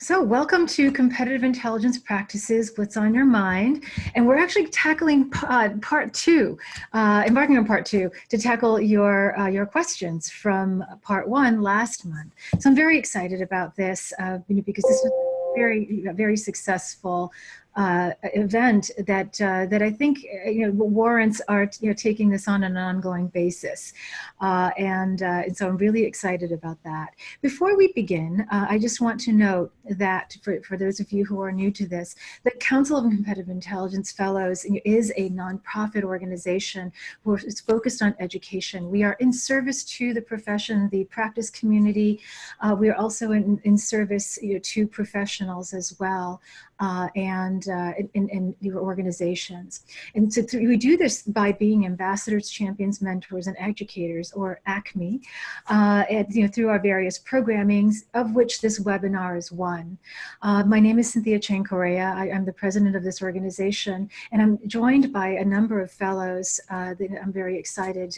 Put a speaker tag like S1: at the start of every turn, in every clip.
S1: So welcome to Competitive Intelligence Practices, What's on Your Mind. And we're actually tackling part two, embarking on part two to tackle your questions from part one last month. So I'm very excited about this because this was very successful event that I think warrants our taking this on an ongoing basis, and so I'm really excited about that. Before we begin, I just want to note that for those of you who are new to this, the Council of Competitive Intelligence Fellows is a nonprofit organization who is focused on education. We are in service to the profession, the practice community. We are also in service to professionals as well. And your organizations. And so we do this by being ambassadors, champions, mentors, and educators, or ACME, through our various programmings, of which this webinar is one. My name is Cynthia Chang Correa. I'm the president of this organization, and I'm joined by a number of fellows that I'm very excited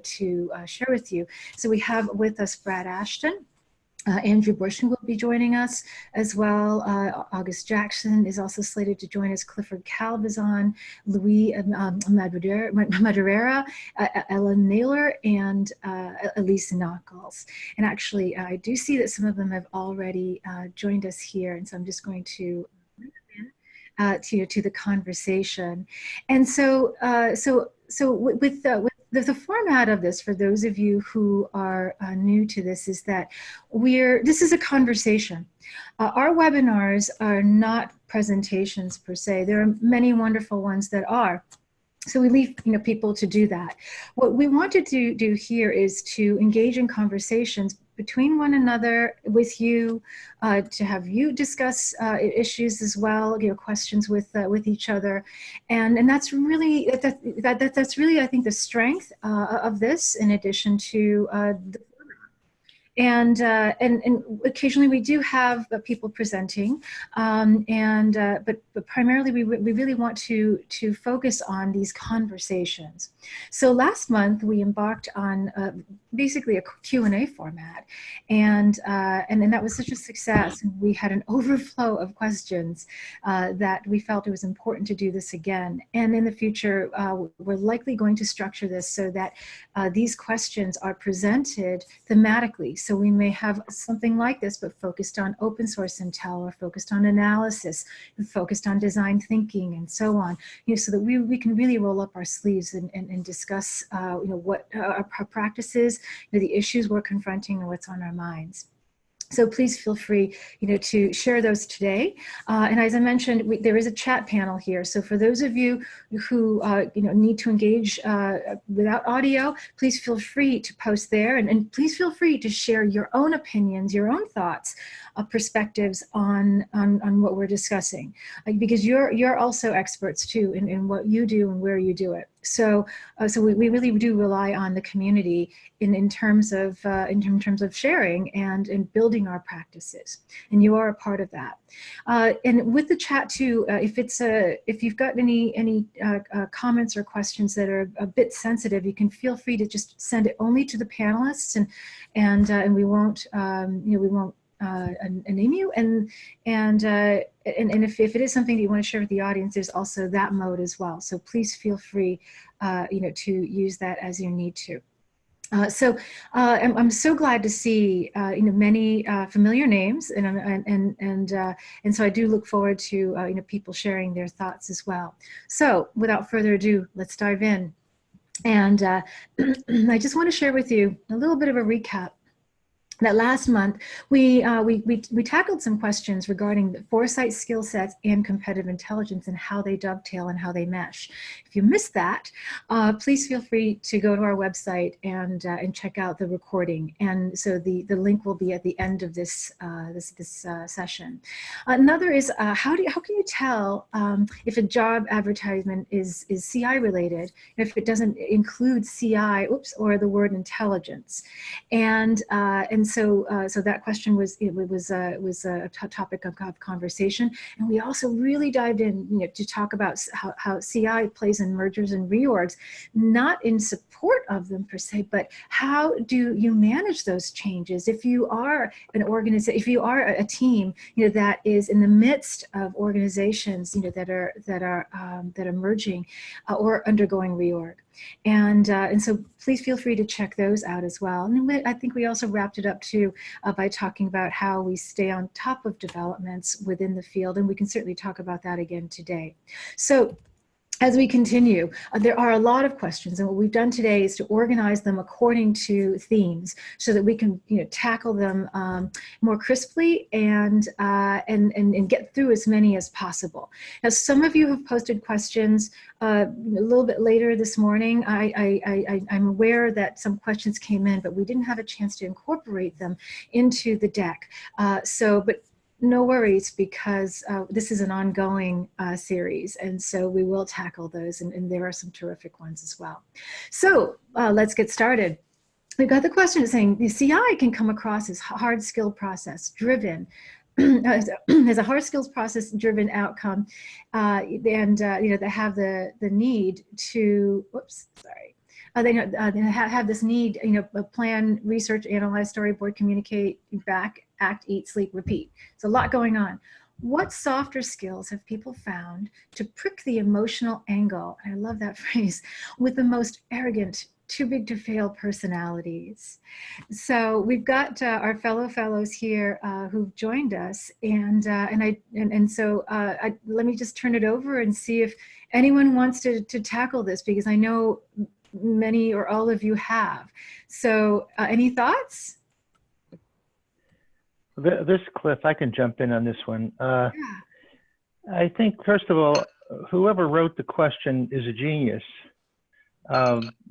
S1: to share with you. So we have with us Brad Ashton. Andrew Bush will be joining us as well. August Jackson is also slated to join us. Clifford Calvizon, Louis Madureira, Ellen Naylor, and Elise Knuckles. And actually, I do see that some of them have already joined us here, and so I'm just going to to the conversation. And so with the format of this, for those of you who are new to this, is that this is a conversation. Our webinars are not presentations per se. There are many wonderful ones that are. So we leave people to do that. What we want to do here is to engage in conversations between one another, with you, to have you discuss issues as well, questions with each other, and that's really that's really, I think, the strength of this, in addition to the and occasionally we do have people presenting, but primarily we really want to focus on these conversations. So last month we embarked on basically a Q&A format, and that was such a success. We had an overflow of questions that we felt it was important to do this again. And in the future, we're likely going to structure this so that these questions are presented thematically. So we may have something like this, but focused on open source intel, or focused on analysis, and focused on design thinking, and so on. So that we can really roll up our sleeves and discuss, what our practices, the issues we're confronting, and what's on our minds. So please feel free, to share those today. And as I mentioned, there is a chat panel here. So for those of you who, need to engage without audio, please feel free to post there, and please feel free to share your own opinions, your own thoughts, perspectives on what we're discussing, because you're also experts too in what you do and where you do it. So we really do rely on the community in terms of sharing and building our practices, and you are a part of that. And with the chat too, if you've got any comments or questions that are a bit sensitive, you can feel free to just send it only to the panelists, and we won't name you, and if it is something that you want to share with the audience, there's also that mode as well. So please feel free, to use that as you need to. I'm so glad to see many familiar names, and so I do look forward to people sharing their thoughts as well. So without further ado, let's dive in. And I just want to share with you a little bit of a recap. That last month, we tackled some questions regarding the foresight skill sets and competitive intelligence, and how they dovetail and how they mesh. If you missed that, please feel free to go to our website and check out the recording. And so the link will be at the end of this session. Another is how can you tell if a job advertisement is CI related if it doesn't include CI or the word intelligence, and so that question was a topic of conversation, and we also really dived in, to talk about how CI plays in mergers and reorgs, not in support of them per se, but how do you manage those changes if you are an organization, if you are a team, that is in the midst of organizations, that are merging or undergoing reorg. And so please feel free to check those out as well. And I think we also wrapped it up too by talking about how we stay on top of developments within the field, and we can certainly talk about that again today. So as we continue, there are a lot of questions, and what we've done today is to organize them according to themes so that we can, tackle them more crisply and get through as many as possible. Now, some of you have posted questions a little bit later this morning. I'm aware that some questions came in, but we didn't have a chance to incorporate them into the deck. But no worries, because this is an ongoing series, and so we will tackle those, and there are some terrific ones as well. So let's get started. We've got the question saying the CI can come across as hard skill process driven, as a hard skills process driven outcome, they have the need to, they have this need, plan, research, analyze, storyboard, communicate, back, act, eat, sleep, repeat. It's a lot going on. What softer skills have people found to prick the emotional angle, and I love that phrase, with the most arrogant, too big to fail personalities? So we've got our fellows here who've joined us, and so let me just turn it over and see if anyone wants to tackle this, because I know many or all of you have. So any thoughts?
S2: This Cliff, I can jump in on this one.
S1: Yeah.
S2: I think, first of all, whoever wrote the question is a genius,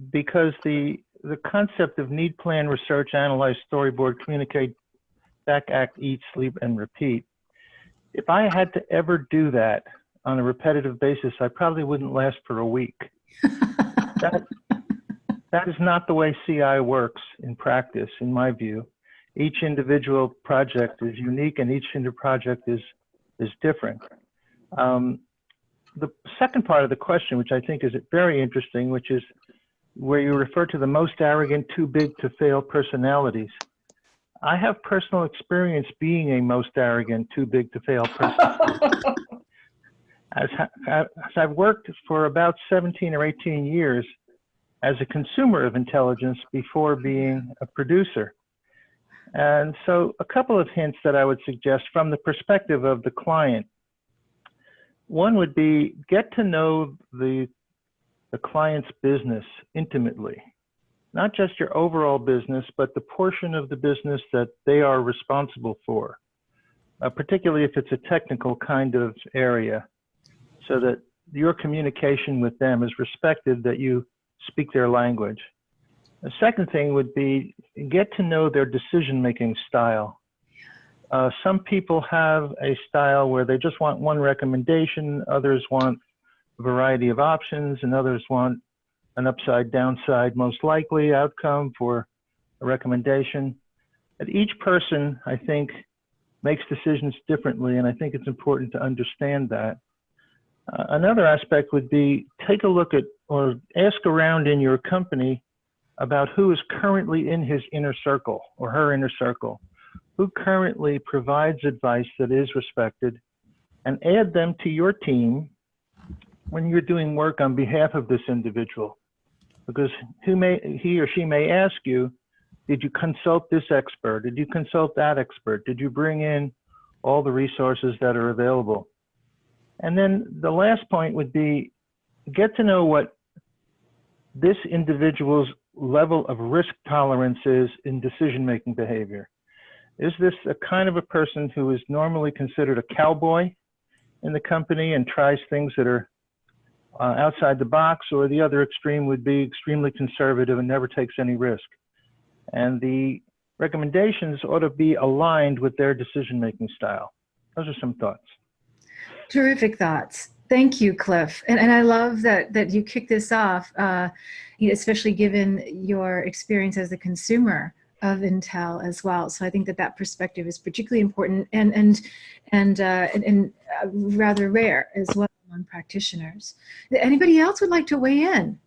S2: because the concept of need, plan, research, analyze, storyboard, communicate, back, act, eat, sleep, and repeat. If I had to ever do that on a repetitive basis, I probably wouldn't last for a week. That is not the way CI works in practice, in my view. Each individual project is unique, and each project is different. The second part of the question, which I think is very interesting, which is where you refer to the most arrogant, too big to fail personalities. I have personal experience being a most arrogant, too big to fail person. As I've worked for about 17 or 18 years as a consumer of intelligence before being a producer. And so a couple of hints that I would suggest from the perspective of the client. One would be, get to know the client's business intimately, not just your overall business, but the portion of the business that they are responsible for, particularly if it's a technical kind of area, so that your communication with them is respected, that you speak their language. The second thing would be, get to know their decision-making style. Some people have a style where they just want one recommendation, others want a variety of options, and others want an upside, downside, most likely outcome for a recommendation. And each person, I think, makes decisions differently, and I think it's important to understand that. Another aspect would be, take a look at or ask around in your company about who is currently in his inner circle or her inner circle, who currently provides advice that is respected, and add them to your team when you're doing work on behalf of this individual. Because he or she may ask you, did you consult this expert? Did you consult that expert? Did you bring in all the resources that are available? And then the last point would be, get to know what this individual's level of risk tolerance is in decision-making behavior. Is this a kind of a person who is normally considered a cowboy in the company and tries things that are outside the box, or the other extreme would be extremely conservative and never takes any risk? And the recommendations ought to be aligned with their decision-making style. Those are some thoughts.
S1: Terrific thoughts. Thank you, Cliff. And I love that you kicked this off, especially given your experience as a consumer of Intel as well. So I think that that perspective is particularly important and rather rare as well among practitioners. Anybody else would like to weigh in?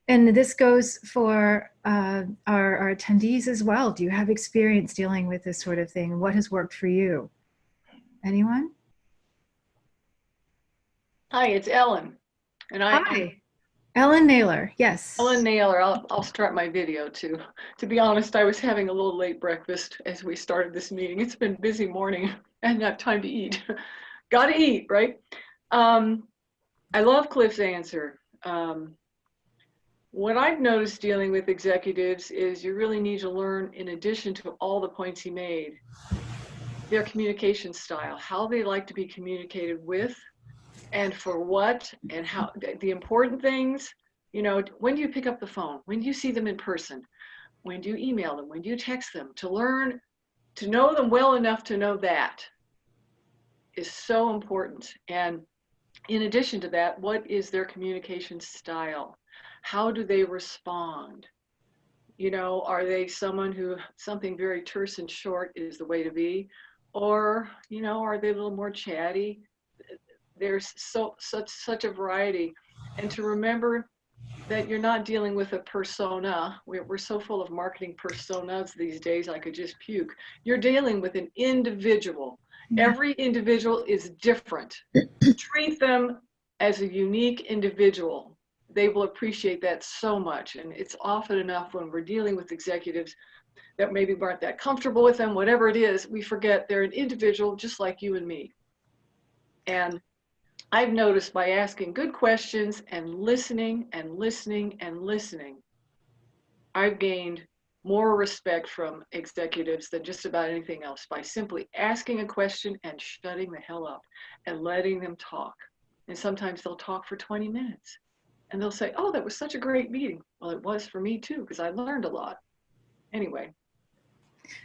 S1: And this goes for our attendees as well. Do you have experience dealing with this sort of thing? What has worked for you? Anyone?
S3: Hi, it's Ellen. And
S1: Hi, Ellen Naylor. Yes.
S3: Ellen Naylor. I'll start my video too. To be honest, I was having a little late breakfast as we started this meeting. It's been a busy morning. I hadn't had time to eat. Gotta eat, right? I love Cliff's answer. What I've noticed dealing with executives is you really need to learn, in addition to all the points he made, their communication style, how they like to be communicated with, and for what, and how. The important things, you know, when do you pick up the phone? When do you see them in person? When do you email them? When do you text them? To learn to know them well enough to know that is so important. And in addition to that, what is their communication style? How do they respond? You know, are they someone who something very terse and short is the way to be? Or, you know, are they a little more chatty? There's such a variety. And to remember that you're not dealing with a persona. We're so full of marketing personas these days, I could just puke. You're dealing with an individual.
S1: Yeah.
S3: Every individual is different. Treat them as a unique individual. They will appreciate that so much. And it's often enough when we're dealing with executives that maybe aren't that comfortable with them, whatever it is, we forget they're an individual just like you and me. And I've noticed by asking good questions and listening and listening and listening, I've gained more respect from executives than just about anything else by simply asking a question and shutting the hell up and letting them talk. And sometimes they'll talk for 20 minutes and they'll say, oh, that was such a great meeting. Well, it was for me too, because I learned a lot. Anyway.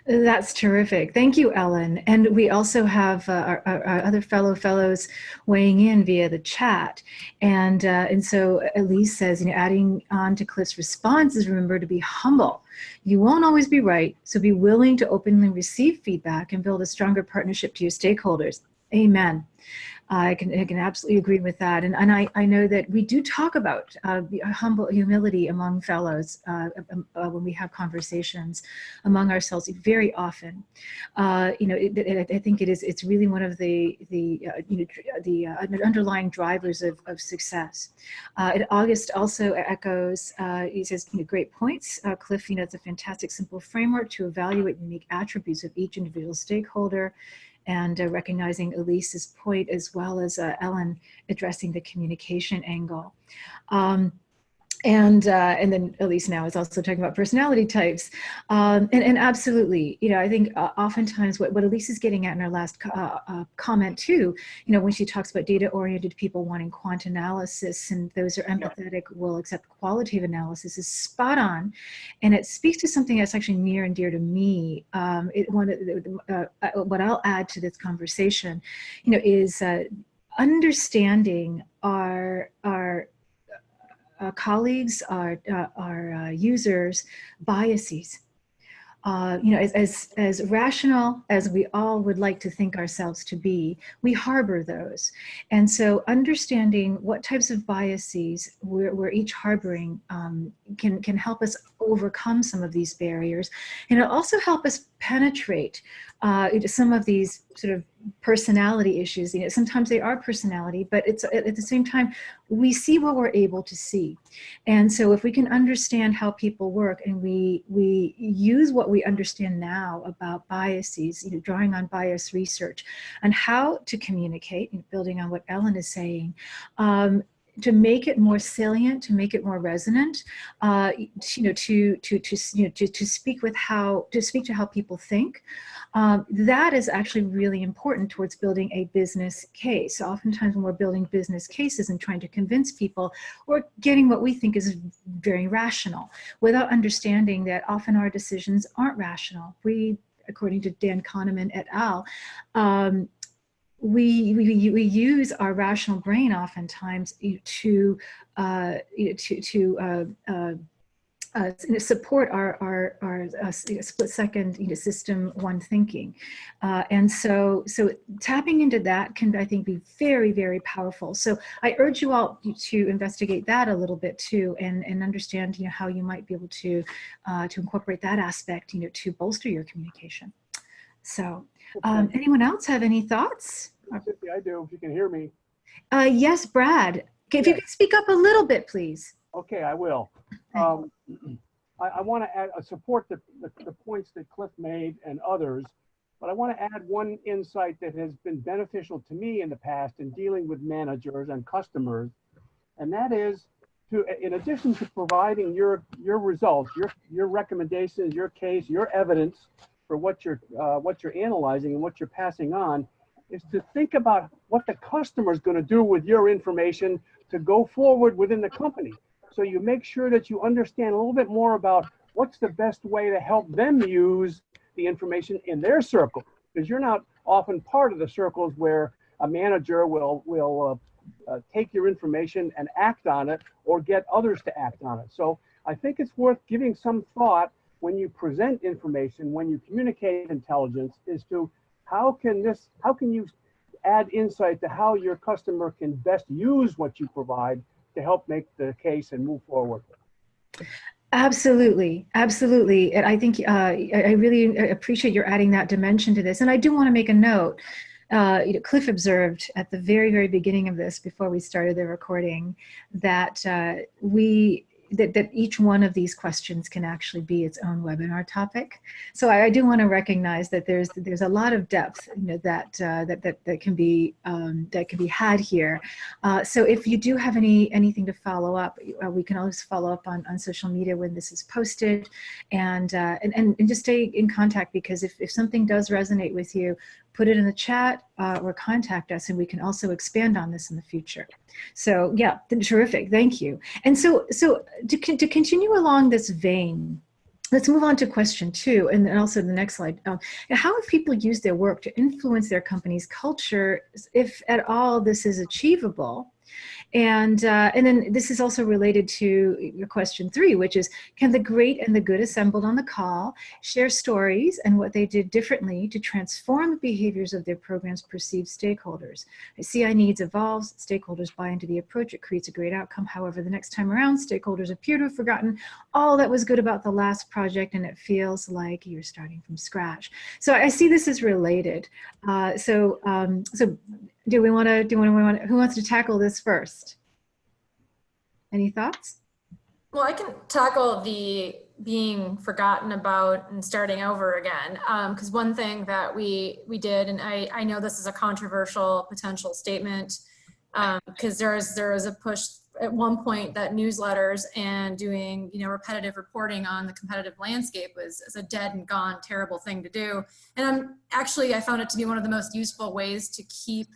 S1: That's terrific. Thank you, Ellen. And we also have our other fellows weighing in via the chat. And so Elise says, you know, adding on to Cliff's responses, remember to be humble. You won't always be right, so be willing to openly receive feedback and build a stronger partnership to your stakeholders. Amen. I can absolutely agree with that. And I know that we do talk about humble humility among fellows when we have conversations among ourselves very often. You know, I think it's really one of the underlying drivers of success. August also echoes, he says, you know, great points. Cliff, you know, it's a fantastic, simple framework to evaluate unique attributes of each individual stakeholder, and recognizing Elise's point, as well as Ellen addressing the communication angle. And then Elise now is also talking about personality types. And absolutely, you know, I think oftentimes what Elise is getting at in her last comment too, you know, when she talks about data-oriented people wanting quant analysis and those are empathetic, will accept qualitative analysis, is spot on. And it speaks to something that's actually near and dear to me. What I'll add to this conversation, you know, is understanding our colleagues, our users' biases. You know, as rational as we all would like to think ourselves to be, we harbor those. And so understanding what types of biases we're each harboring can help us overcome some of these barriers. And it'll also help us penetrate some of these sort of personality issues. You know, sometimes they are personality, but it's at the same time, we see what we're able to see. And so if we can understand how people work and we use what we understand now about biases, you know, drawing on bias research and how to communicate, and building on what Ellen is saying, to make it more salient, to make it more resonant, you know, to speak to how people think. That is actually really important towards building a business case. Oftentimes when we're building business cases and trying to convince people, we're getting what we think is very rational without understanding that often our decisions aren't rational. We, according to Dan Kahneman et al., we use our rational brain oftentimes to support our split second system one thinking, and so tapping into that can, I think, be very, very powerful. So I urge you all to investigate that a little bit too, and understand how you might be able to incorporate that aspect to bolster your communication. So anyone else have any thoughts?
S4: Cynthia, I do, if you can hear me.
S1: Yes, Brad. Okay, if you could speak up a little bit, please.
S4: Okay, I will. I want to add, support the points that Cliff made and others, but I want to add one insight that has been beneficial to me in the past in dealing with managers and customers, and that is to, in addition to providing your results, your recommendations, your case, your evidence for what you're analyzing and what you're passing on, is to think about what the customer is going to do with your information to go forward within the company. So you make sure that you understand a little bit more about what's the best way to help them use the information in their circle, because you're not often part of the circles where a manager will take your information and act on it or get others to act on it. So I think it's worth giving some thought when you present information, when you communicate intelligence, is to how can you add insight to how your customer can best use what you provide to help make the case and move forward.
S1: Absolutely, absolutely. And I think I really appreciate your adding that dimension to this. And I do want to make a note. Cliff observed at the very, very beginning of this, before we started the recording, that that each one of these questions can actually be its own webinar topic. So I do want to recognize that there's a lot of depth that can be had here. So if you do have anything to follow up, we can always follow up on social media when this is posted, and just stay in contact, because if something does resonate with you, put it in the chat or contact us, and we can also expand on this in the future. So yeah, terrific, thank you. And so to continue along this vein, let's move on to question 2, and then also the next slide. How have people used their work to influence their company's culture, if at all this is achievable? And then this is also related to your question 3, which is, can the great and the good assembled on the call share stories and what they did differently to transform the behaviors of their program's perceived stakeholders? CI needs evolves, stakeholders buy into the approach, it creates a great outcome. However, the next time around, stakeholders appear to have forgotten all that was good about the last project, and it feels like you're starting from scratch. So I see this as related. So who wants to tackle this first? Any thoughts?
S5: Well, I can tackle the being forgotten about and starting over again. Because one thing that we did, and I know this is a controversial potential statement, because there is a push at one point that newsletters and doing repetitive reporting on the competitive landscape is a dead and gone terrible thing to do. And I found it to be one of the most useful ways to keep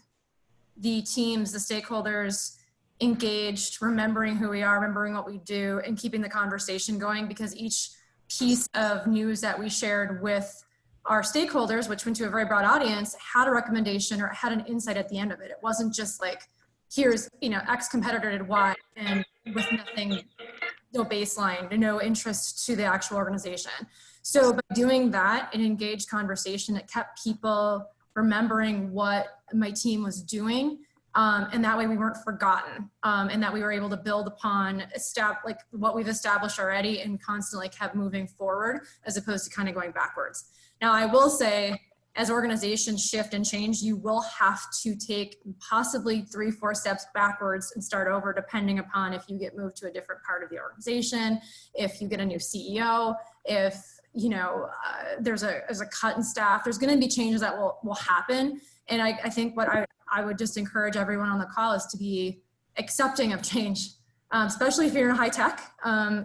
S5: the teams, the stakeholders engaged, remembering who we are, remembering what we do, and keeping the conversation going, because each piece of news that we shared with our stakeholders, which went to a very broad audience, had a recommendation or had an insight at the end of it. It wasn't just like, here's, X competitor did Y, and with nothing, no baseline, no interest to the actual organization. So by doing that, an engaged conversation, it kept people remembering what my team was doing. And that way we weren't forgotten, and that we were able to build upon what we've established already and constantly kept moving forward, as opposed to kind of going backwards. Now, I will say, as organizations shift and change, you will have to take possibly 3-4 steps backwards and start over, depending upon if you get moved to a different part of the organization, if you get a new CEO, if there's a cut in staff. There's going to be changes that will happen. And I think what I would just encourage everyone on the call is to be accepting of change, especially if you're in high tech.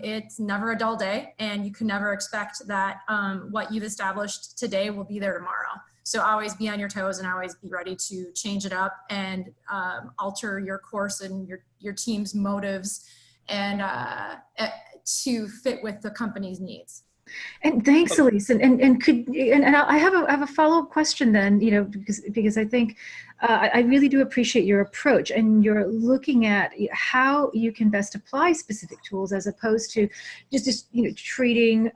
S5: It's never a dull day, and you can never expect that what you've established today will be there tomorrow. So always be on your toes and always be ready to change it up and alter your course and your team's motives and to fit with the company's needs.
S1: And thanks, Elise. And I have a follow-up question then, because I think I really do appreciate your approach, and you're looking at how you can best apply specific tools as opposed to just treating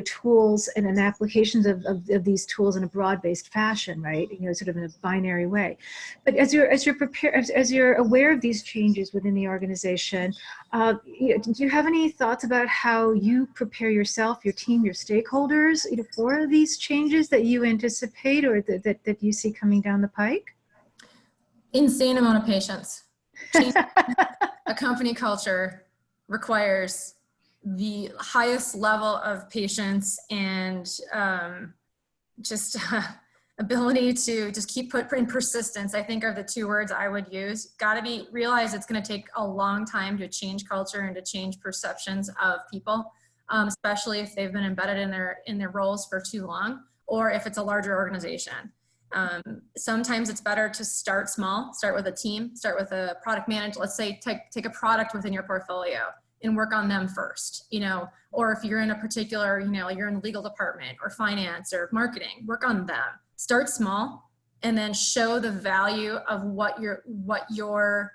S1: tools and applications of these tools in a broad-based fashion, right? Sort of in a binary way. But as you're aware of these changes within the organization, do you have any thoughts about how you prepare yourself, your team, your stakeholders, for these changes that you anticipate or that you see coming down the pike?
S5: Insane amount of patience. Changing a company culture requires the highest level of patience and ability to just keep in persistence, I think, are the two words I would use. Got to realize it's going to take a long time to change culture and to change perceptions of people, especially if they've been embedded in their roles for too long, or if it's a larger organization. Sometimes it's better to start small, start with a team, start with a product manager. Let's say take a product within your portfolio and work on them first, or if you're in a particular, you're in the legal department or finance or marketing, work on them. Start small and then show the value of what your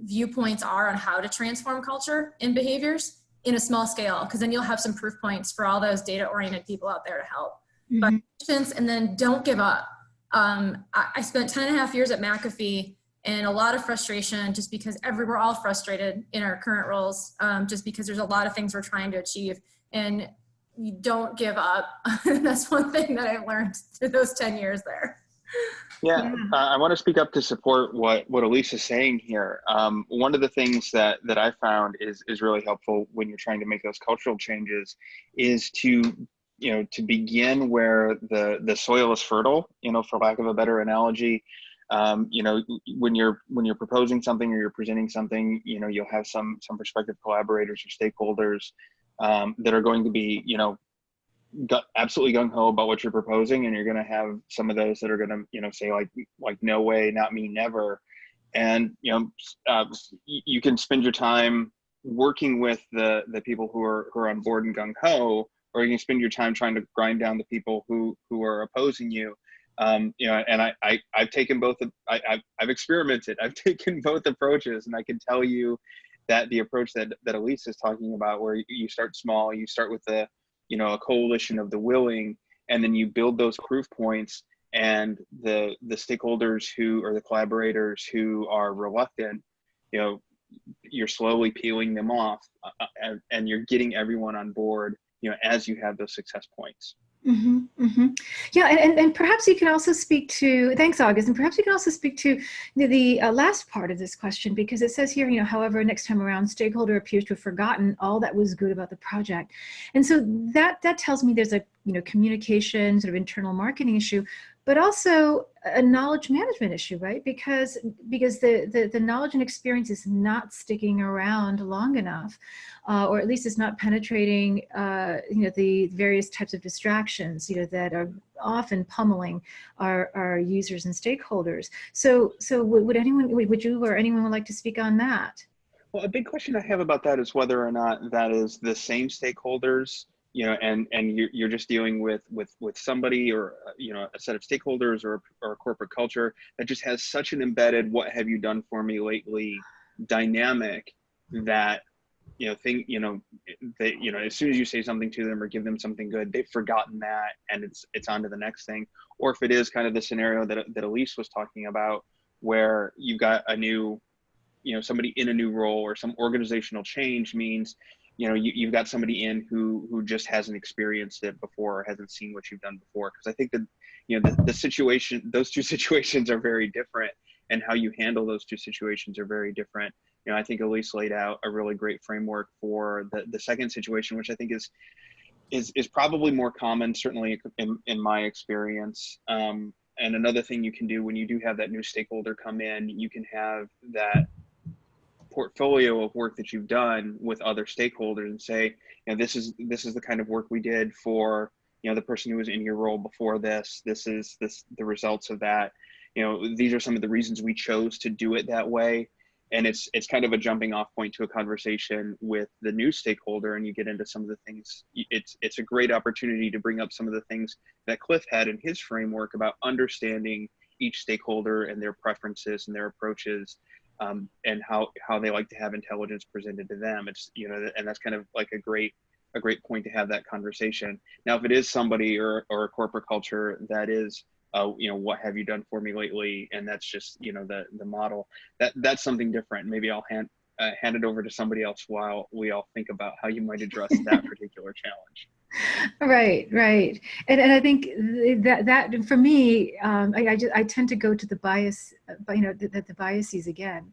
S5: viewpoints are on how to transform culture and behaviors in a small scale, because then you'll have some proof points for all those data-oriented people out there to help. But patience, and then don't give up. I spent 10.5 years at McAfee, and a lot of frustration just because we're all frustrated in our current roles, just because there's a lot of things we're trying to achieve, and you don't give up. That's one thing that I've learned through those 10 years there.
S6: Yeah, I want to speak up to support what Elise is saying here. One of the things that I found is really helpful when you're trying to make those cultural changes is to begin where the soil is fertile, for lack of a better analogy. When you're proposing something or you're presenting something, you'll have some prospective collaborators or stakeholders that are going to be, absolutely gung-ho about what you're proposing, and you're going to have some of those that are going to, say like no way, not me, never. And you can spend your time working with the people who are on board and gung-ho, or you can spend your time trying to grind down the people who are opposing you. And I've taken both. I've experimented. I've taken both approaches, and I can tell you that the approach that Elise is talking about, where you start small, you start with a coalition of the willing, and then you build those proof points, and the stakeholders or the collaborators who are reluctant, you're slowly peeling them off, and you're getting everyone on board, as you have those success points.
S1: Yeah, and perhaps you can also speak to, thanks August, and perhaps you can also speak to the last part of this question, because it says here, however, next time around, stakeholder appears to have forgotten all that was good about the project. And so that tells me there's a communication, sort of internal marketing issue, but also a knowledge management issue, right? Because the knowledge and experience is not sticking around long enough, or at least it's not penetrating, the various types of distractions, that are often pummeling our users and stakeholders. So would you or anyone would like to speak on that?
S6: Well, a big question I have about that is whether or not that is the same stakeholders, and you're just dealing with somebody, or a set of stakeholders, or a corporate culture that just has such an embedded "what have you done for me lately" dynamic that as soon as you say something to them or give them something good, they've forgotten that, and it's on to the next thing. Or if it is kind of the scenario that Elise was talking about, where you've got a new, somebody in a new role, or some organizational change means, you've got somebody in who just hasn't experienced it before, or hasn't seen what you've done before. Because I think that, the situation, those two situations are very different, and how you handle those two situations are very different. I think Elise laid out a really great framework for the second situation, which I think is probably more common, certainly in my experience. And another thing you can do when you do have that new stakeholder come in, you can have that portfolio of work that you've done with other stakeholders and say, this is the kind of work we did for, the person who was in your role before this. This is the results of that. These are some of the reasons we chose to do it that way. and it's kind of a jumping off point to a conversation with the new stakeholder, and you get into some of the things. It's a great opportunity to bring up some of the things that Cliff had in his framework about understanding each stakeholder and their preferences and their approaches, and how they like to have intelligence presented to them. It's, you know, and that's kind of like a great point to have that conversation. Now, if it is somebody or a corporate culture that is, you know, what have you done for me lately? And that's just, you know, the model, that's something different. Maybe I'll hand it over to somebody else while we all think about how you might address that particular challenge.
S1: Right, right. And I think that for me, I tend to go to the bias, you know, the biases again,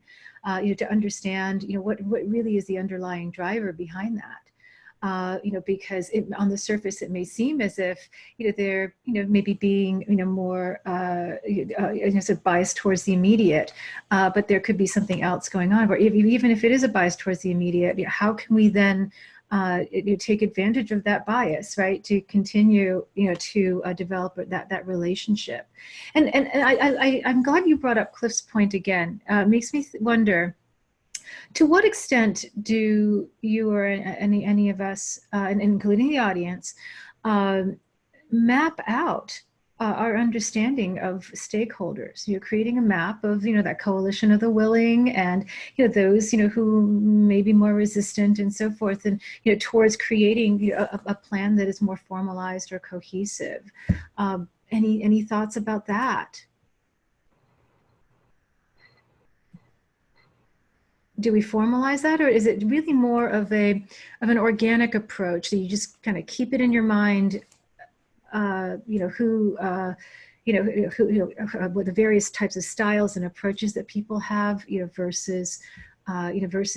S1: you know, to understand, you know, what really is the underlying driver behind that. You know, because on the surface, it may seem as if, you know, they're, you know, maybe being, you know, more, sort of biased towards the immediate, but there could be something else going on. Where even if it is a bias towards the immediate, you know, how can we then you take advantage of that bias, right, to continue, you know, to develop that relationship. And I'm glad you brought up Cliff's point again. It makes me wonder, to what extent do you or any of us, including the audience, map out our understanding of stakeholders? You know, creating a map of, you know, that coalition of the willing, and, you know, those, you know, who may be more resistant and so forth, and, you know, towards creating, you know, a plan that is more formalized or cohesive. Any thoughts about that? Do we formalize that, or is it really more of an organic approach that you just kind of keep it in your mind? You know, what the various types of styles and approaches that people have, you know, versus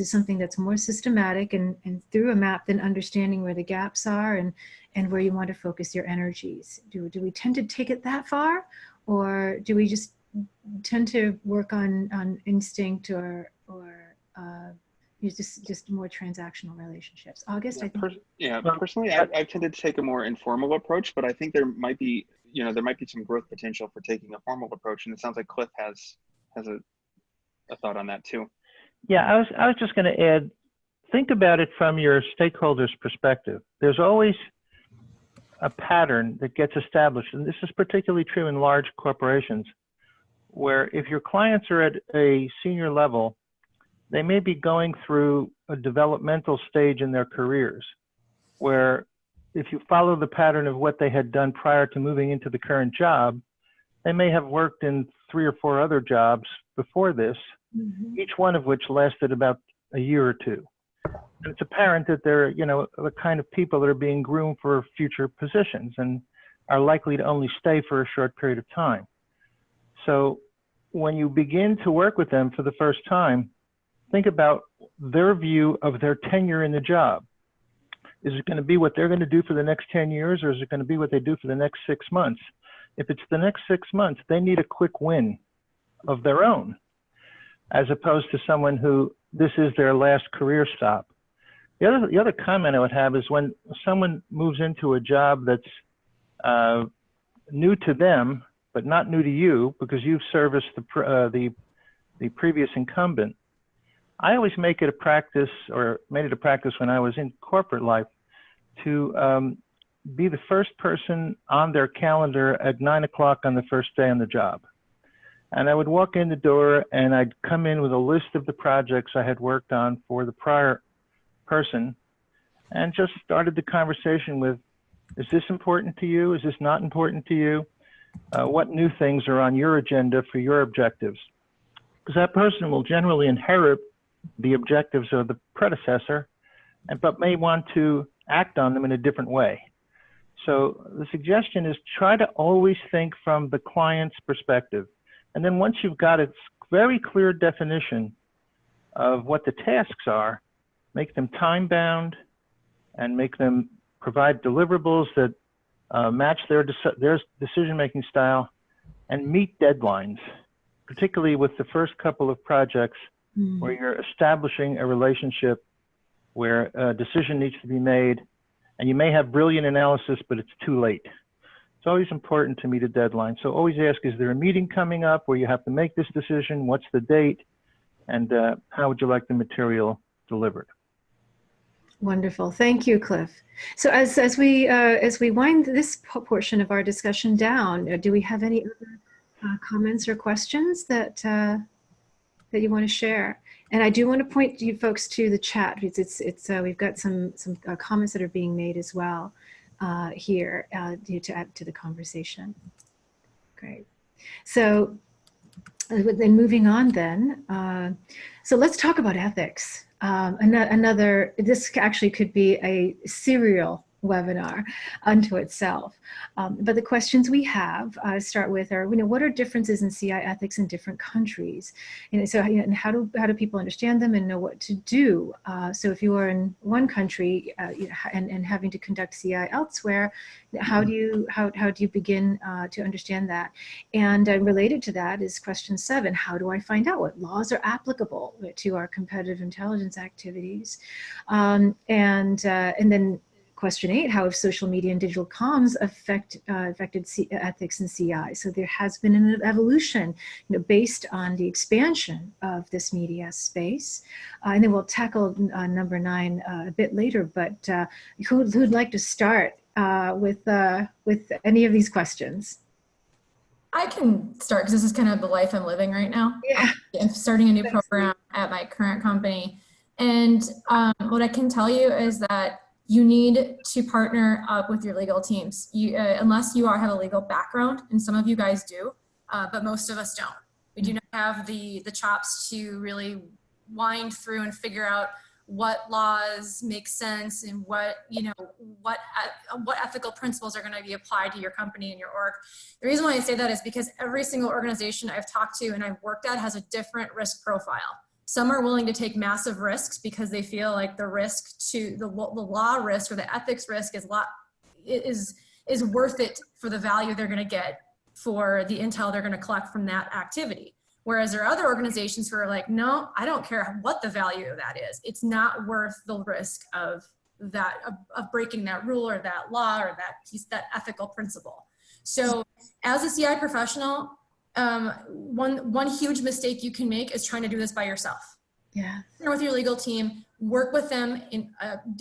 S1: something that's more systematic, and through a map, then understanding where the gaps are and where you want to focus your energies. Do we tend to take it that far, or do we just tend to work on instinct or just more transactional relationships? August, I think.
S6: Personally, I tended to take a more informal approach, but I think there might be some growth potential for taking a formal approach, and it sounds like Cliff has a thought on that too.
S2: Yeah, I was just going to add, think about it from your stakeholders' perspective. There's always a pattern that gets established, and this is particularly true in large corporations, where if your clients are at a senior level, they may be going through a developmental stage in their careers, where if you follow the pattern of what they had done prior to moving into the current job, they may have worked in 3 or 4 other jobs before this, each one of which lasted about a year or 2. And it's apparent that they're, you know, the kind of people that are being groomed for future positions and are likely to only stay for a short period of time. So when you begin to work with them for the first time, think about their view of their tenure in the job. Is it going to be what they're going to do for the next 10 years, or is it going to be what they do for the next 6 months? If it's the next 6 months, they need a quick win of their own, as opposed to someone who this is their last career stop. The other comment I would have is when someone moves into a job that's new to them, but not new to you because you've serviced the previous incumbent. I always make it a practice, or made it a practice when I was in corporate life, to be the first person on their calendar at 9 o'clock on the first day on the job. And I would walk in the door and I'd come in with a list of the projects I had worked on for the prior person, and just started the conversation with, is this important to you? Is this not important to you? What new things are on your agenda for your objectives? Because that person will generally inherit the objectives of the predecessor, but may want to act on them in a different way. So the suggestion is try to always think from the client's perspective. And then once you've got a very clear definition of what the tasks are, make them time-bound and make them provide deliverables that match their decision-making style, and meet deadlines, particularly with the first couple of projects where you're establishing a relationship where a decision needs to be made, and you may have brilliant analysis, but it's too late. It's always important to meet a deadline. So always ask, is there a meeting coming up where you have to make this decision? What's the date? And how would you like the material delivered?
S1: Wonderful. Thank you, Cliff. So as we wind this portion of our discussion down, do we have any other comments or questions that that you want to share? And I do want to point you folks to the chat because it's we've got some comments that are being made as well here to add to the conversation. Great. So then moving on then, so let's talk about ethics. This actually could be a serial webinar unto itself. But the questions we have start with are, what are differences in CI ethics in different countries? And so, and how do people understand them and know what to do? So if you are in one country and having to conduct CI elsewhere, how do you begin to understand that? And related to that is question 7: how do I find out what laws are applicable to our competitive intelligence activities? And then question 8: how have social media and digital comms affected ethics and CI? So there has been an evolution, based on the expansion of this media space. And then we'll tackle number 9 a bit later. But who'd like to start with any of these questions?
S5: I can start because this is kind of the life I'm living right now.
S1: Yeah.
S5: I'm starting a new program at my current company. And what I can tell you is that you need to partner up with your legal teams. Unless you have a legal background, and some of you guys do, but most of us don't. We do not have the chops to really wind through and figure out what laws make sense and what ethical principles are going to be applied to your company and your org. The reason why I say that is because every single organization I've talked to and I've worked at has a different risk profile. Some are willing to take massive risks because they feel like the risk to the law risk or the ethics risk is worth it for the value they're going to get for the intel they're going to collect from that activity. Whereas there are other organizations who are like, no, I don't care what the value of that is. It's not worth the risk of that, of breaking that rule or that law or that ethical principle. So as a CI professional, one huge mistake you can make is trying to do this by yourself.
S1: Yeah.
S5: Partner with your legal team, work with them in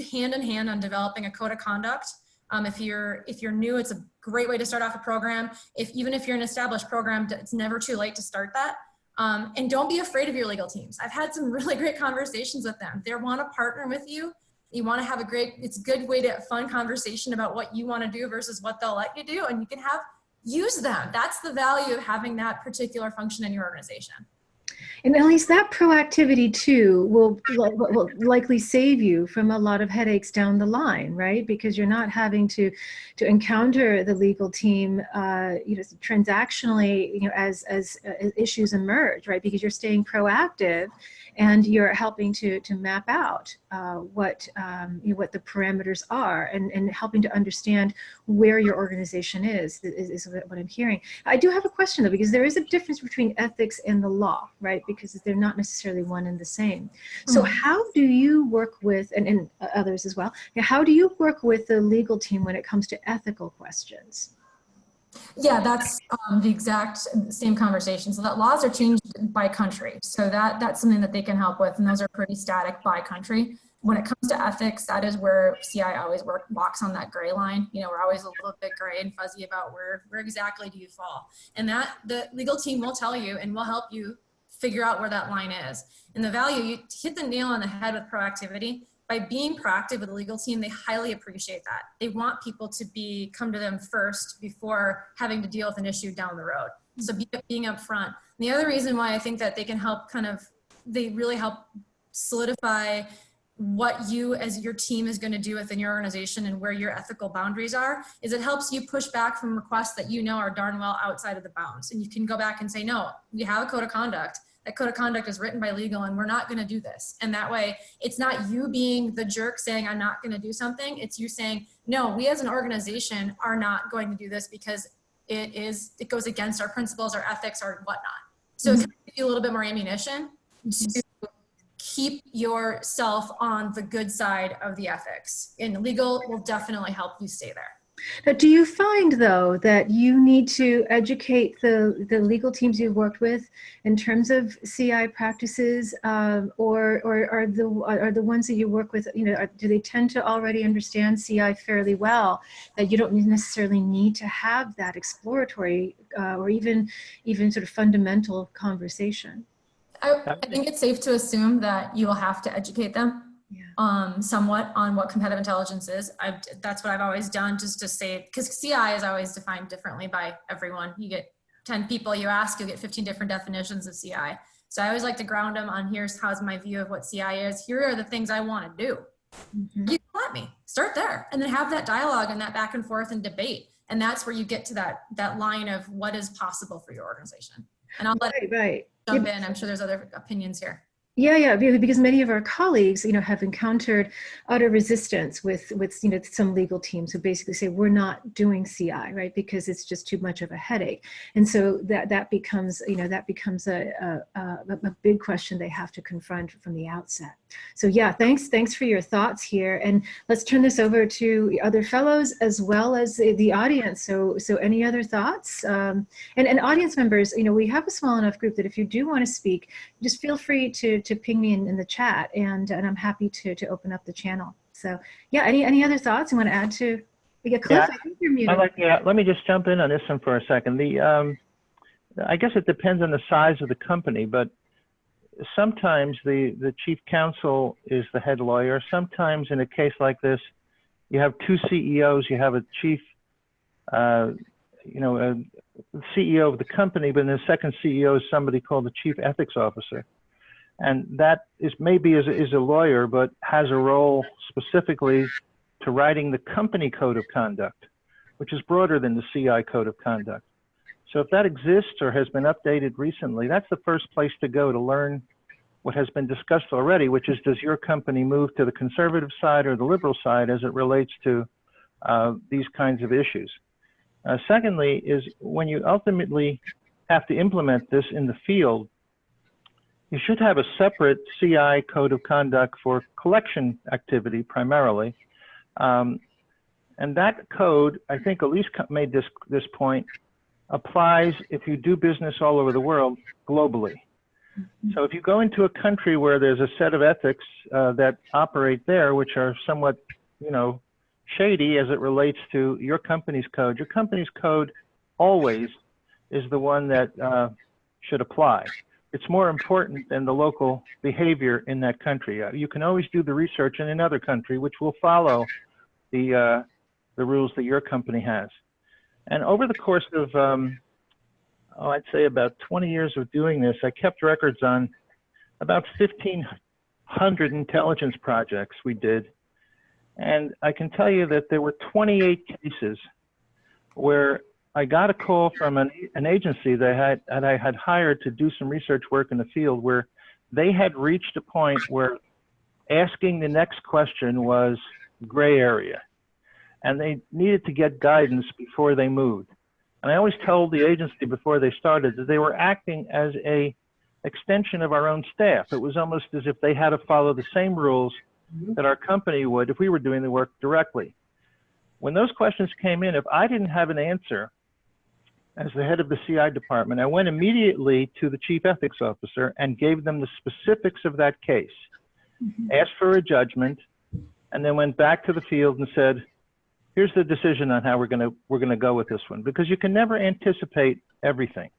S5: hand on developing a code of conduct. If you're new, it's a great way to start off a program. Even if you're an established program, it's never too late to start that. And don't be afraid of your legal teams. I've had some really great conversations with them. They want to partner with you. You want to have it's a good way to have fun conversation about what you want to do versus what they'll let you do. And you can use them. That's the value of having that particular function in your organization.
S1: And at least that proactivity too will likely save you from a lot of headaches down the line, right? Because you're not having to encounter the legal team, transactionally, as issues emerge, right? Because you're staying proactive, and you're helping to map out what the parameters are, and helping to understand where your organization is what I'm hearing. I do have a question though, because there is a difference between ethics and the law, right? Because they're not necessarily one and the same. So how do you work with, and others as well, how do you work with the legal team when it comes to ethical questions?
S5: Yeah, that's the exact same conversation. So that laws are changed by country. So that's something that they can help with. And those are pretty static by country. When it comes to ethics, that is where CI always walks on that gray line. We're always a little bit gray and fuzzy about where exactly do you fall. And that the legal team will tell you and will help you figure out where that line is. And the value, you hit the nail on the head with proactivity. By being proactive with the legal team, they highly appreciate that. They want people to come to them first before having to deal with an issue down the road. So being upfront. And the other reason why I think that they can help they really help solidify what you as your team is going to do within your organization and where your ethical boundaries are, is it helps you push back from requests that are darn well outside of the bounds. And you can go back and say, no, we have a code of conduct. That code of conduct is written by legal and we're not going to do this. And that way it's not you being the jerk saying, I'm not going to do something. It's you saying, no, we as an organization are not going to do this because it goes against our principles, our ethics, or whatnot. So it can give you a little bit more ammunition to keep yourself on the good side of the ethics. And legal will definitely help you stay there.
S1: Now, do you find, though, that you need to educate the legal teams you've worked with in terms of CI practices, or are the ones that you work with, do they tend to already understand CI fairly well, that you don't necessarily need to have that exploratory or even sort of fundamental conversation?
S5: I think it's safe to assume that you will have to educate them somewhat on what competitive intelligence is. That's what I've always done, just to say, because CI is always defined differently by everyone. You get 10 people you ask, you'll get 15 different definitions of CI. So I always like to ground them on how's my view of what CI is. Here are the things I want to do. You can let me start there, and then have that dialogue and that back and forth and debate. And that's where you get to that line of what is possible for your organization. And I'll let jump in. I'm sure there's other opinions here.
S1: Yeah, because many of our colleagues, have encountered utter resistance with some legal teams who basically say we're not doing CI, right, because it's just too much of a headache, and so that becomes a big question they have to confront from the outset. So yeah, thanks for your thoughts here, and let's turn this over to other fellows as well as the audience. So any other thoughts? And audience members, we have a small enough group that if you do want to speak, just feel free to ping me in the chat, and I'm happy to open up the channel. So yeah, any other thoughts you want to add to? Cliff,
S2: yeah,
S1: I think you're muted.
S2: Let me just jump in on this one for a second. I guess it depends on the size of the company, but sometimes the chief counsel is the head lawyer. Sometimes in a case like this, you have two CEOs. You have a chief, a CEO of the company, but then the second CEO is somebody called the chief ethics officer. And that is maybe is a lawyer, but has a role specifically to writing the company code of conduct, which is broader than the CI code of conduct. So if that exists or has been updated recently, that's the first place to go to learn what has been discussed already, which is, does your company move to the conservative side or the liberal side as it relates to these kinds of issues? Secondly, is when you ultimately have to implement this in the field, you should have a separate CI code of conduct for collection activity primarily. And that code, I think Elise made this point, applies if you do business all over the world globally. So if you go into a country where there's a set of ethics that operate there, which are somewhat, shady as it relates to your company's code always is the one that should apply. It's more important than the local behavior in that country. You can always do the research in another country, which will follow the rules that your company has. And over the course of, I'd say about 20 years of doing this, I kept records on about 1,500 intelligence projects we did. And I can tell you that there were 28 cases where I got a call from an agency that I had hired to do some research work in the field, where they had reached a point where asking the next question was gray area, and they needed to get guidance before they moved. And I always told the agency before they started that they were acting as a extension of our own staff. It was almost as if they had to follow the same rules that our company would if we were doing the work directly. When those questions came in, if I didn't have an answer as the head of the CI department, I went immediately to the chief ethics officer and gave them the specifics of that case, asked for a judgment, and then went back to the field and said, here's the decision on how we're gonna go with this one, because you can never anticipate everything.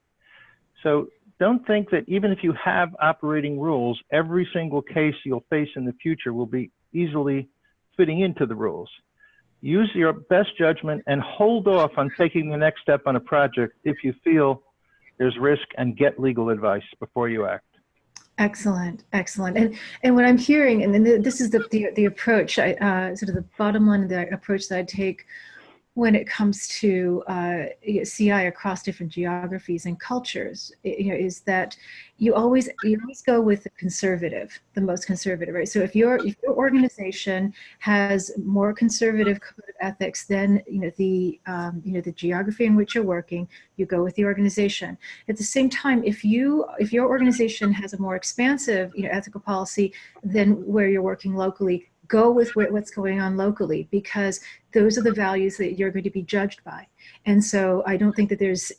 S2: So don't think that even if you have operating rules, every single case you'll face in the future will be easily fitting into the rules. Use your best judgment and hold off on taking the next step on a project if you feel there's risk, and get legal advice before you act.
S1: Excellent. And what I'm hearing, and then this is the approach, sort of the bottom line of the approach that I take when it comes to CI across different geographies and cultures, is that you always go with the most conservative, right? So if your organization has more conservative code of ethics than the geography in which you're working, you go with the organization. At the same time, if your organization has a more expansive ethical policy than where you're working locally, go with what's going on locally, because those are the values that you're going to be judged by. And so I don't think that it's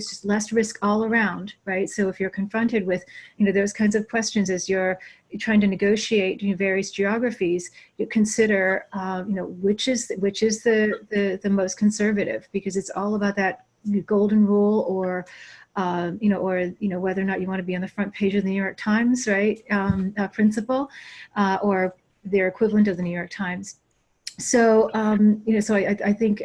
S1: just less risk all around, right? So if you're confronted with, those kinds of questions as you're trying to negotiate various geographies, you consider, which is the most conservative, because it's all about that golden rule, or whether or not you want to be on the front page of the New York Times, right? Principle, or their equivalent of the New York Times. So, so I think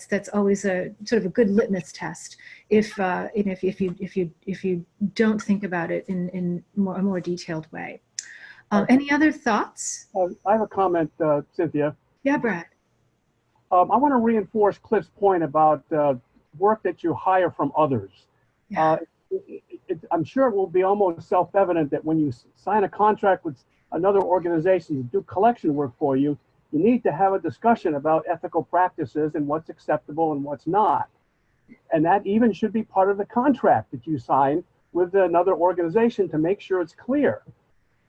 S1: that's always a sort of a good litmus test if you don't think about it in a more detailed way. Any other thoughts?
S4: I have a comment, Cynthia.
S1: Yeah, Brad.
S4: I want to reinforce Cliff's point about work that you hire from others.
S1: Yeah.
S4: I'm sure it will be almost self-evident that when you sign a contract with another organization to do collection work for you, you need to have a discussion about ethical practices and what's acceptable and what's not. And that even should be part of the contract that you sign with another organization to make sure it's clear.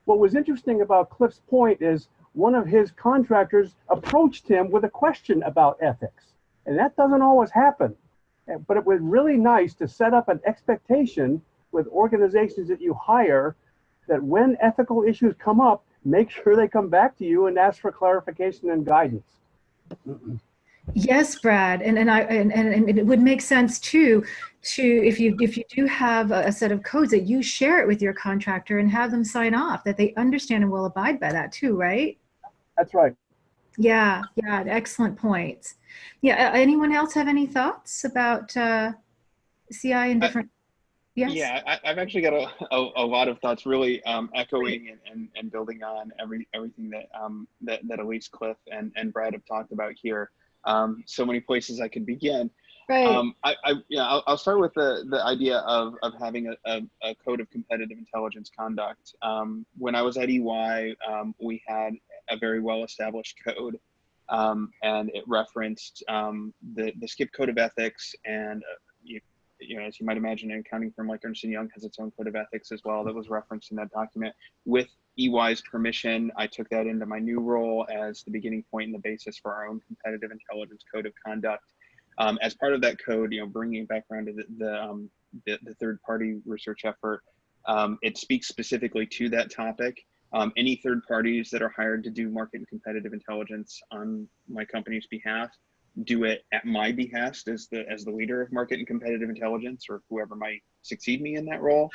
S4: What was interesting about Cliff's point is one of his contractors approached him with a question about ethics. And that doesn't always happen. But it was really nice to set up an expectation with organizations that you hire that when ethical issues come up, make sure they come back to you and ask for clarification and guidance.
S1: Yes, Brad, and it would make sense too, if you do have a set of codes, that you share it with your contractor and have them sign off that they understand and will abide by that too, right?
S4: That's right.
S1: Yeah, excellent points. Yeah, anyone else have any thoughts about CI and different? Yes.
S6: Yeah, I've actually got a lot of thoughts, really echoing and building on everything that Elise, Cliff, and Brad have talked about here. So many places I could begin.
S1: Right.
S6: I'll start with the idea of having a code of competitive intelligence conduct. When I was at EY, we had a very well-established code, and it referenced the SCIP code of ethics, and as you might imagine, an accounting firm like Ernst & Young has its own code of ethics as well that was referenced in that document. With EY's permission, I took that into my new role as the beginning point and the basis for our own competitive intelligence code of conduct. As part of that code, bringing back around to the third-party research effort, it speaks specifically to that topic. Any third parties that are hired to do market and competitive intelligence on my company's behalf do it at my behest as the leader of market and competitive intelligence, or whoever might succeed me in that role.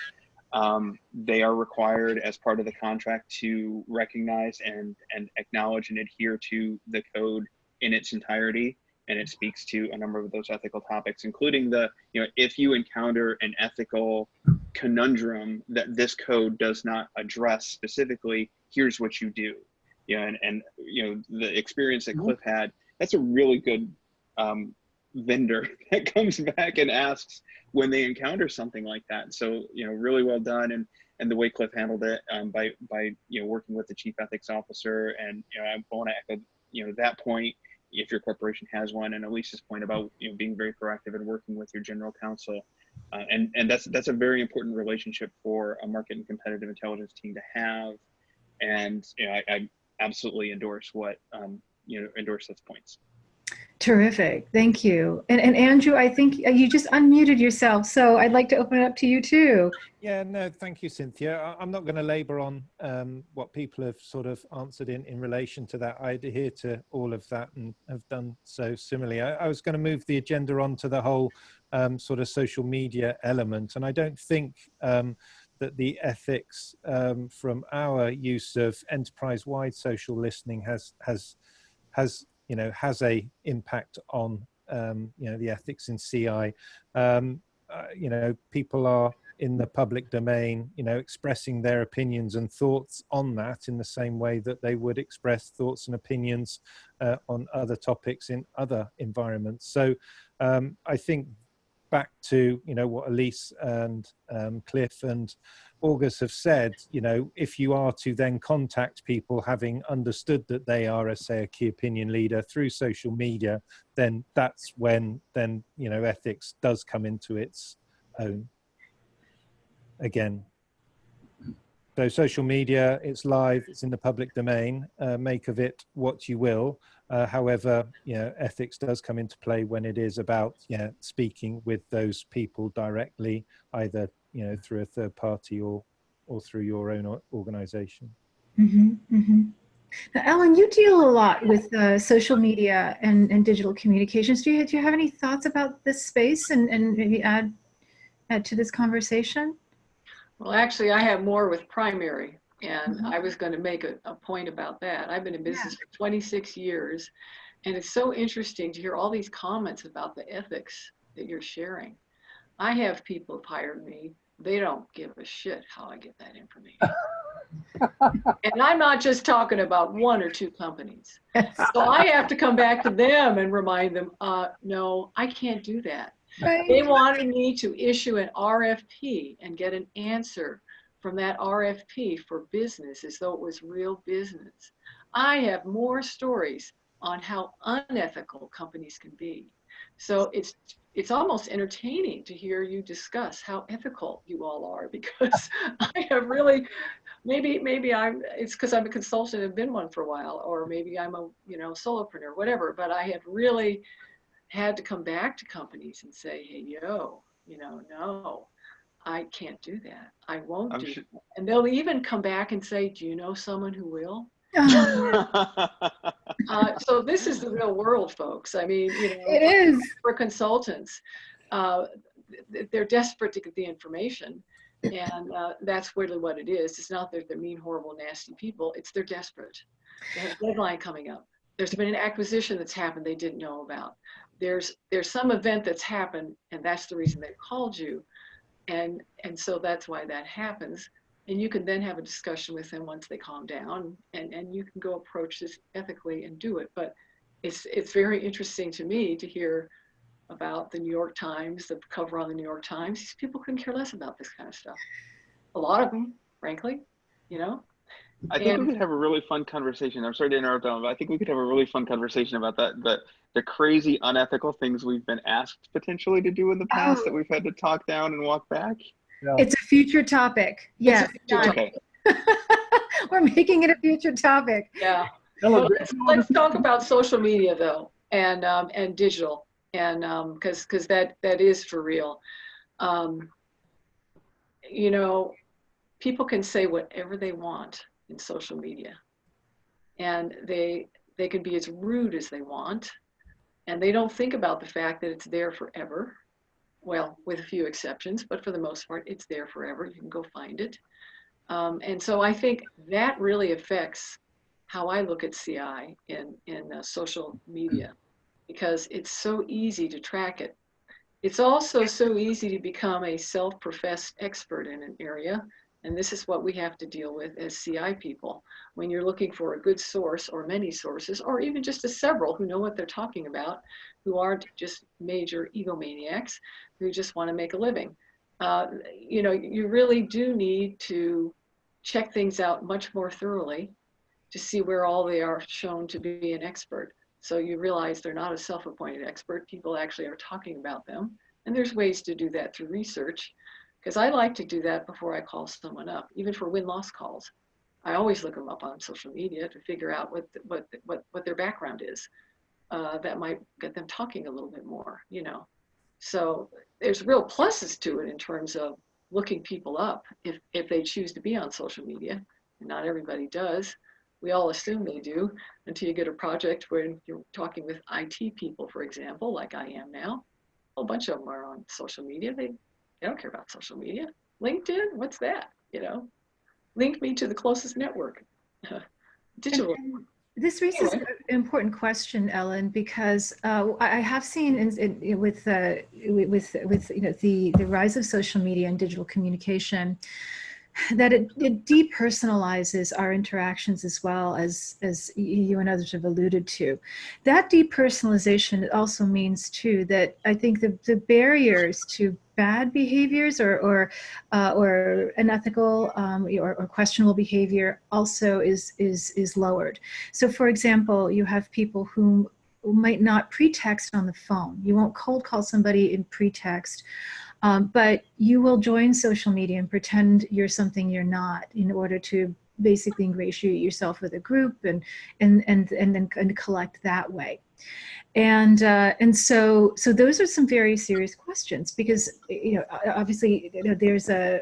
S6: They are required as part of the contract to recognize and acknowledge and adhere to the code in its entirety. And it speaks to a number of those ethical topics, including if you encounter an ethical conundrum that this code does not address specifically, here's what you do. And the experience that Cliff had, that's a really good vendor that comes back and asks when they encounter something like that. So, really well done. And the way Cliff handled it by working with the chief ethics officer. And, I want to echo, that point, if your corporation has one, and Elise's point about, being very proactive and working with your general counsel. And that's a very important relationship for a market and competitive intelligence team to have. And, I absolutely endorse endorse those points.
S1: Terrific. Thank you. And Andrew, I think you just unmuted yourself, so I'd like to open it up to you too.
S7: Yeah, no, thank you, Cynthia. I'm not going to labor on what people have sort of answered in relation to that. I adhere to all of that and have done so similarly. I was going to move the agenda on to the whole sort of social media element. And I don't think that the ethics from our use of enterprise-wide social listening has a impact on the ethics in CI. People are in the public domain, expressing their opinions and thoughts on that in the same way that they would express thoughts and opinions on other topics in other environments. So I think back to what Elise and Cliff and August have said, if you are to then contact people having understood that they are, say, a key opinion leader through social media, then that's when ethics does come into its own again. So social media, it's live, it's in the public domain, make of it what you will. However, ethics does come into play when it is about speaking with those people directly, either through a third party or through your own organization.
S1: Mm-hmm, mm-hmm. Now, Ellen, you deal a lot with social media and digital communications. Do you have any thoughts about this space and maybe add to this conversation?
S3: Well, actually, I have more with primary, and I was going to make a point about that. I've been in business for 26 years, and it's so interesting to hear all these comments about the ethics that you're sharing. I have people who've hired me. They don't give a shit how I get that information. And I'm not just talking about one or two companies. So I have to come back to them and remind them, no, I can't do that.
S1: Right.
S3: They wanted me to issue an RFP and get an answer from that RFP for business as though it was real business. I have more stories on how unethical companies can be. So it's almost entertaining to hear you discuss how ethical you all are, because I have really, maybe it's because I'm a consultant and been one for a while, or maybe I'm a solopreneur, whatever, but I have really had to come back to companies and say, hey, no, I can't do that. I won't do that. And they'll even come back and say, do you know someone who will? So this is the real world, folks. I mean,
S1: it is.
S3: For consultants, they're desperate to get the information. And that's really what it is. It's not that they're mean, horrible, nasty people. It's they're desperate. They have a deadline coming up. There's been an acquisition that's happened they didn't know about. There's some event that's happened, and that's the reason they've called you. And so that's why that happens. And you can then have a discussion with them once they calm down, and you can go approach this ethically and do it. But it's very interesting to me to hear about the New York Times, the cover on the New York Times. These people couldn't care less about this kind of stuff. A lot of them, frankly,
S6: I think we could have a really fun conversation. I'm sorry to interrupt, Ellen, but I think we could have a really fun conversation about that. The crazy, unethical things we've been asked potentially to do in the past that we've had to talk down and walk back.
S1: Yeah. It's a future topic. Yes.
S6: Okay.
S1: We're making it a future topic.
S3: Yeah. Well, let's talk about social media though, and digital, and because that is for real. People can say whatever they want in social media, and they can be as rude as they want, and they don't think about the fact that it's there forever. Well, with a few exceptions, but for the most part, it's there forever. You can go find it. And so I think that really affects how I look at CI in social media, because it's so easy to track it. It's also so easy to become a self-professed expert in an area. And this is what we have to deal with as CI people. When you're looking for a good source or many sources, or even just several who know what they're talking about, who aren't just major egomaniacs, who just want to make a living. You really do need to check things out much more thoroughly to see where all they are shown to be an expert. So you realize they're not a self-appointed expert. People actually are talking about them. And there's ways to do that through research, because I like to do that before I call someone up, even for win-loss calls. I always look them up on social media to figure out what their background is. That might get them talking a little bit more, So there's real pluses to it in terms of looking people up if they choose to be on social media. And not everybody does. We all assume they do until you get a project where you're talking with IT people, for example, like I am now. A whole bunch of them are on social media. They don't care about social media. LinkedIn, what's that? Link me to the closest network. Digital.
S1: This raises an important question, Ellen, because I have seen with the rise of social media and digital communication, that it depersonalizes our interactions as well, as you and others have alluded to. That depersonalization also means too that I think the barriers to bad behaviors or unethical or questionable behavior also is lowered. So for example, you have people who might not pretext on the phone. You won't cold call somebody in pretext. But you will join social media and pretend you're something you're not in order to basically ingratiate yourself with a group and then collect that way. And so those are some very serious questions, because obviously there's a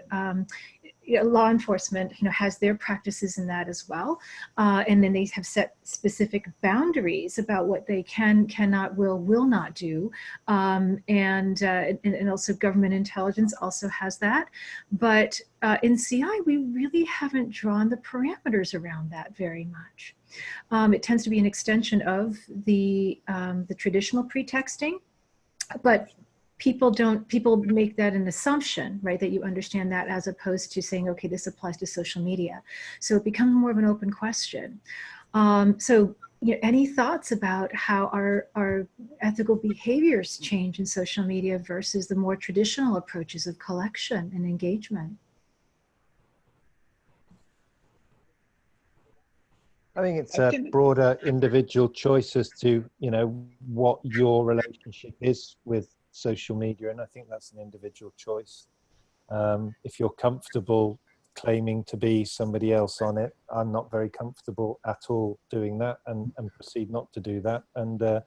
S1: law enforcement has their practices in that as well, and then they have set specific boundaries about what they cannot, will not do, and also government intelligence also has that. But in CI, we really haven't drawn the parameters around that very much. It tends to be an extension of the traditional pretexting, but people make that an assumption, right, that you understand that, as opposed to saying, okay, this applies to social media. So it becomes more of an open question. So any thoughts about how our ethical behaviors change in social media versus the more traditional approaches of collection and engagement?
S7: I think it's a broader individual choice as to, what your relationship is with social media. And I think that's an individual choice. If you're comfortable claiming to be somebody else on it, I'm not very comfortable at all doing that, and proceed not to do that. And the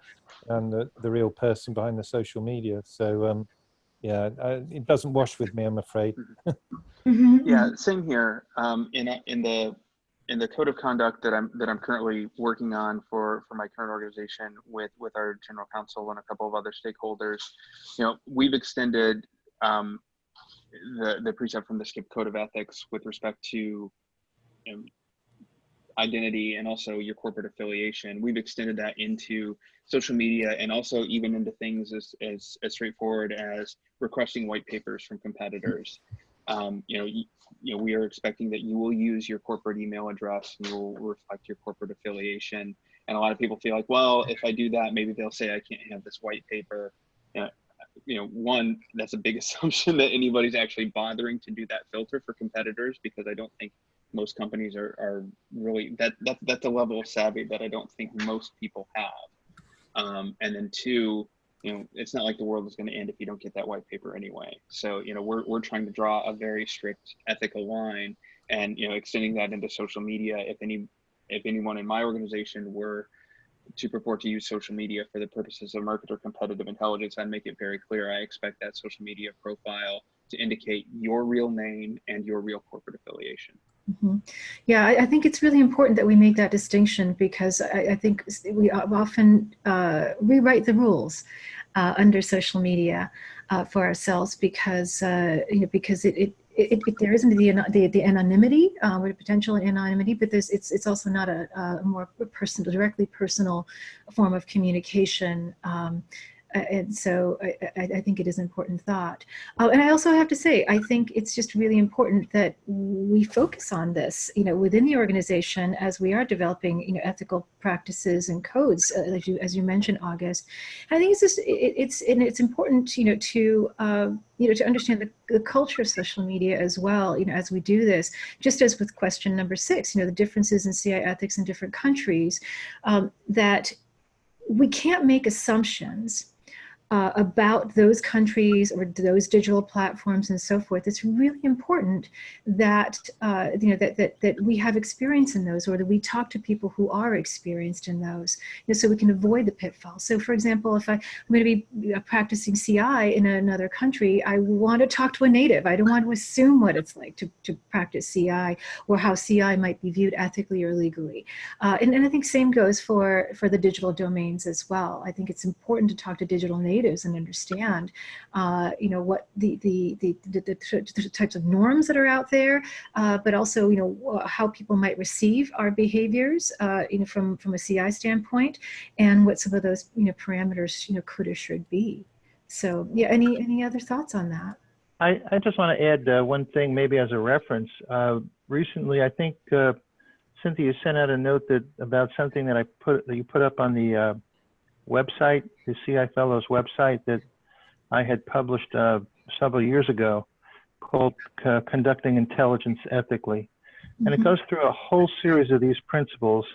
S7: real person behind the social media. So, yeah, it doesn't wash with me, I'm afraid.
S6: Yeah, same here. In the code of conduct that I'm currently working on for my current organization with our general counsel and a couple of other stakeholders, we've extended the precept from the SCIP code of ethics with respect to identity and also your corporate affiliation. We've extended that into social media, and also even into things as straightforward as requesting white papers from competitors. We are expecting that you will use your corporate email address and you will reflect your corporate affiliation. And a lot of people feel like, well, if I do that, maybe they'll say I can't have this white paper. One, that's a big assumption that anybody's actually bothering to do that filter for competitors, because I don't think most companies are really, that's a level of savvy that I don't think most people have. And then two, it's not like the world is going to end if you don't get that white paper anyway. So, we're trying to draw a very strict ethical line, and, extending that into social media. If anyone in my organization were to purport to use social media for the purposes of market or competitive intelligence, I'd make it very clear I expect that social media profile to indicate your real name and your real corporate affiliation.
S1: Mm-hmm. Yeah, I think it's really important that we make that distinction, because I think we often rewrite the rules under social media for ourselves, because because there isn't the anonymity or potential anonymity, but it's also not a more personal, directly personal form of communication. And so I think it is an important thought. And I also have to say, I think it's just really important that we focus on this, within the organization, as we are developing, ethical practices and codes, as you mentioned, August. And I think it's just, it's important, to understand the culture of social media as well, as we do this, just as with question number 6, the differences in CI ethics in different countries, that we can't make assumptions about those countries or those digital platforms and so forth. It's really important that that we have experience in those, or that we talk to people who are experienced in those, so we can avoid the pitfalls. So, for example, if I'm going to be practicing CI in another country, I want to talk to a native. I don't want to assume what it's like to practice CI, or how CI might be viewed ethically or legally. And I think same goes for the digital domains as well. I think it's important to talk to digital natives and understand, what the types of norms that are out there, but also, how people might receive our behaviors, from a CI standpoint, and what some of those, parameters, could or should be. So, yeah, any other thoughts on that?
S2: I just want to add one thing, maybe as a reference. Recently, I think Cynthia sent out a note about something that you put up on the website, the CI Fellows website, that I had published several years ago, called Conducting Intelligence Ethically. And it goes through a whole series of these principles,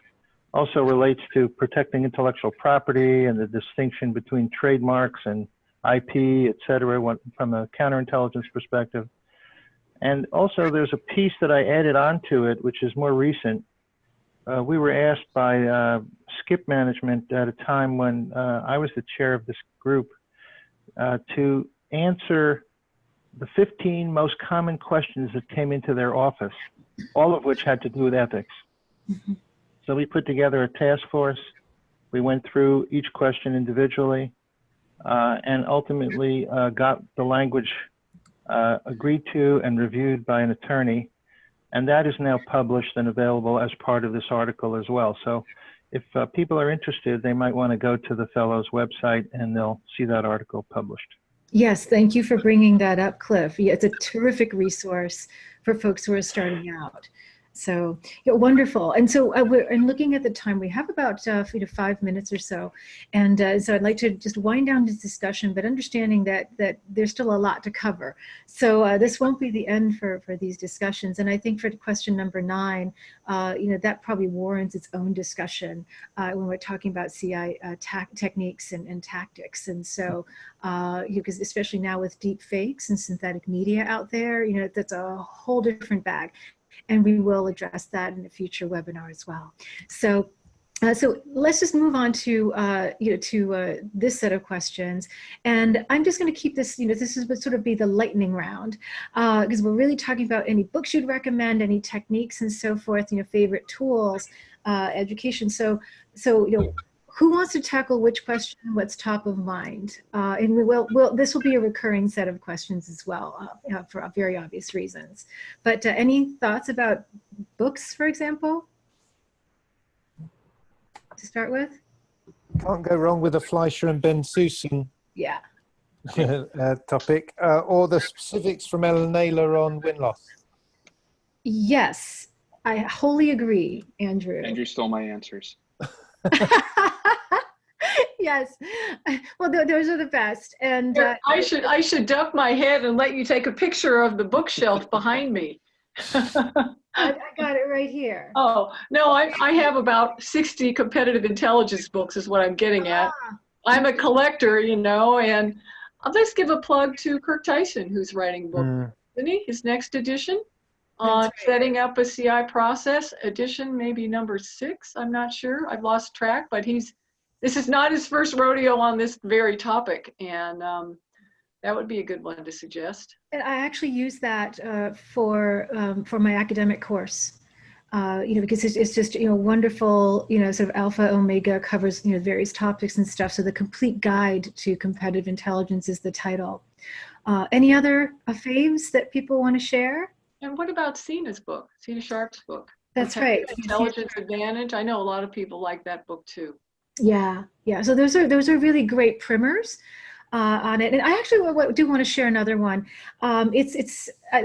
S2: also relates to protecting intellectual property and the distinction between trademarks and IP, et cetera, from a counterintelligence perspective. And also there's a piece that I added onto it, which is more recent. We were asked by Skip Management at a time when I was the chair of this group to answer the 15 most common questions that came into their office, all of which had to do with ethics.
S1: Mm-hmm.
S2: So we put together a task force. We went through each question individually and ultimately got the language agreed to and reviewed by an attorney. And that is now published and available as part of this article as well. So if people are interested, they might want to go to the Fellows website and they'll see that article published.
S1: Yes, thank you for bringing that up, Cliff. Yeah, it's a terrific resource for folks who are starting out. So yeah, wonderful. And so and looking at the time, we have about 5 minutes or so. And so I'd like to just wind down this discussion, but understanding that there's still a lot to cover. So this won't be the end for these discussions. And I think for question number 9, that probably warrants its own discussion when we're talking about CI techniques and tactics. And so, because especially now with deep fakes and synthetic media out there, that's a whole different bag. And we will address that in a future webinar as well. So let's just move on to this set of questions, and I'm just going to keep this. This is sort of be the lightning round, because we're really talking about any books you'd recommend, any techniques and so forth. Favorite tools, education. So who wants to tackle which question? What's top of mind? And this will be a recurring set of questions as well, for very obvious reasons. But any thoughts about books, for example, to start with?
S7: Can't go wrong with a Fleischer and Ben Susan topic, or the specifics from Ellen Naylor on win-loss.
S1: Yes, I wholly agree, Andrew.
S6: Andrew stole my answers.
S1: Yes, well, those are the best. And
S3: I should duck my head and let you take a picture of the bookshelf behind me.
S1: I got it right here.
S3: Oh no, I have about 60 competitive intelligence books is what I'm getting at. I'm a collector, and I'll just give a plug to Kirk Tyson, who's writing a book, isn't he? His next edition on setting up a CI process, edition maybe number 6. I'm not sure. I've lost track, but this is not his first rodeo on this very topic, and that would be a good one to suggest.
S1: And I actually use that for my academic course, because it's just wonderful, sort of alpha omega, covers various topics and stuff. So the complete guide to competitive intelligence is the title. Any other faves that people want to share?
S3: And what about Sina's book, Sina Sharp's book?
S1: That's right.
S3: Intelligence Advantage. I know a lot of people like that book too.
S1: Yeah. So those are really great primers on it. And I actually do want to share another one. I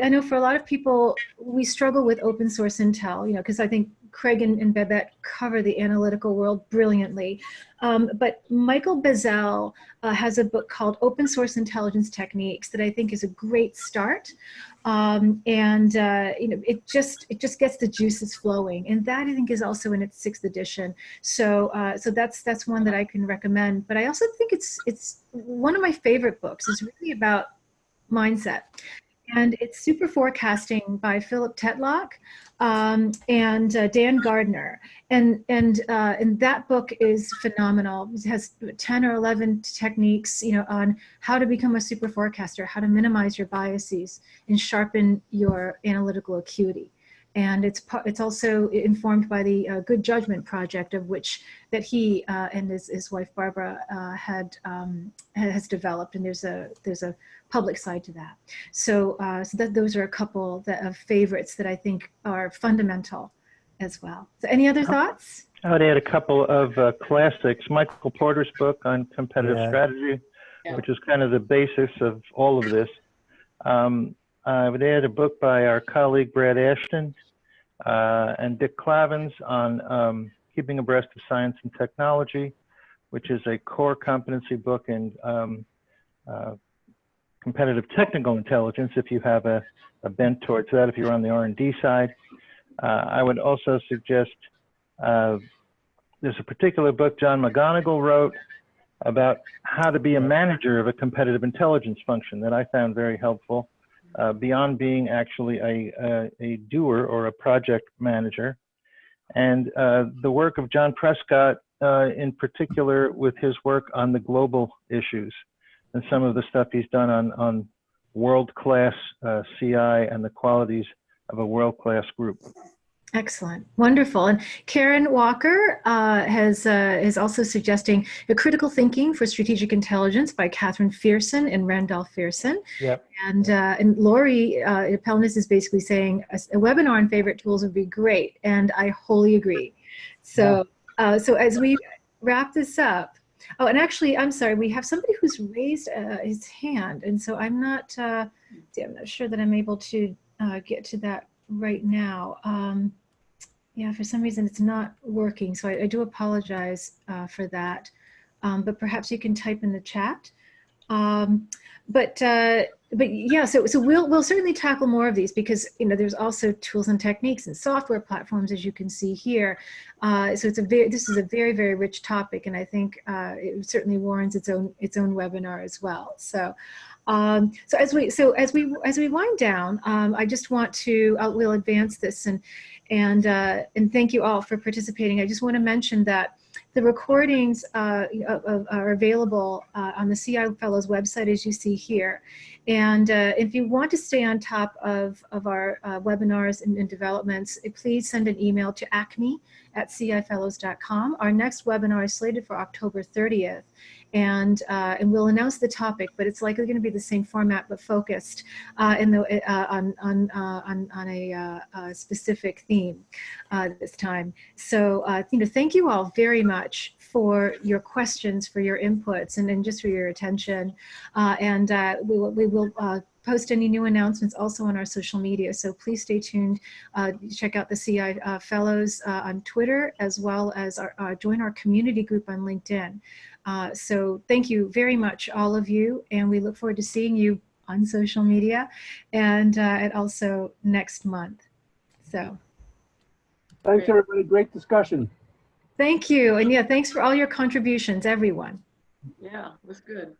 S1: know for a lot of people, we struggle with open source intel, because I think Craig and Babette cover the analytical world brilliantly. But Michael Bezel has a book called Open Source Intelligence Techniques that I think is a great start. It just gets the juices flowing, and that I think is also in its 6th edition. So that's one that I can recommend. But I also think it's one of my favorite books. It's really about mindset. And it's Super Forecasting by Philip Tetlock and Dan Gardner. And that book is phenomenal. It has 10 or 11 techniques, on how to become a super forecaster, how to minimize your biases and sharpen your analytical acuity. And it's also informed by the Good Judgment Project, of which that he and his wife Barbara has developed. And there's a public side to that. So those are a couple of favorites that I think are fundamental as well. So any other thoughts?
S2: I would add a couple of classics. Michael Porter's book on competitive strategy, which is kind of the basis of all of this. I would add a book by our colleague Brad Ashton and Dick Clavins on keeping abreast of science and technology, which is a core competency book in competitive technical intelligence, if you have a bent towards that, if you're on the R&D side. I would also suggest there's a particular book John McGonigal wrote about how to be a manager of a competitive intelligence function that I found very helpful, beyond being actually a doer or a project manager. And the work of John Prescott, in particular with his work on the global issues and some of the stuff he's done on world-class CI and the qualities of a world-class group.
S1: Excellent, wonderful. And Karen Walker is also suggesting A Critical Thinking for Strategic Intelligence by Catherine Fearson and Randolph Fearson.
S7: Yep.
S1: And Lori Pelnis is basically saying a webinar on favorite tools would be great, and I wholly agree. So, so as we wrap this up, oh, and actually, I'm sorry, we have somebody who's raised his hand, and so I'm not sure that I'm able to get to that right now. Yeah, for some reason it's not working, so I do apologize for that. But perhaps you can type in the chat. But yeah, so we'll certainly tackle more of these, because there's also tools and techniques and software platforms, as you can see here. So this is a very, very rich topic, and I think it certainly warrants its own webinar as well. So. So as we wind down, I just want to we'll advance this and thank you all for participating. I just want to mention that the recordings are available on the CI Fellows website, as you see here. And if you want to stay on top of our webinars and developments, please send an email to acme@cifellows.com. Our next webinar is slated for October 30th. And we'll announce the topic, but it's likely going to be the same format but focused on a specific theme this time. So thank you all very much for your questions, for your inputs, and just for your attention. We will post any new announcements also on our social media. So please stay tuned. Check out the CI Fellows on Twitter, as well as join our community group on LinkedIn. So thank you very much, all of you, and we look forward to seeing you on social media and also next month. So
S4: thanks, everybody. Great discussion.
S1: Thank you. And yeah, thanks for all your contributions, everyone.
S3: Yeah, it was good.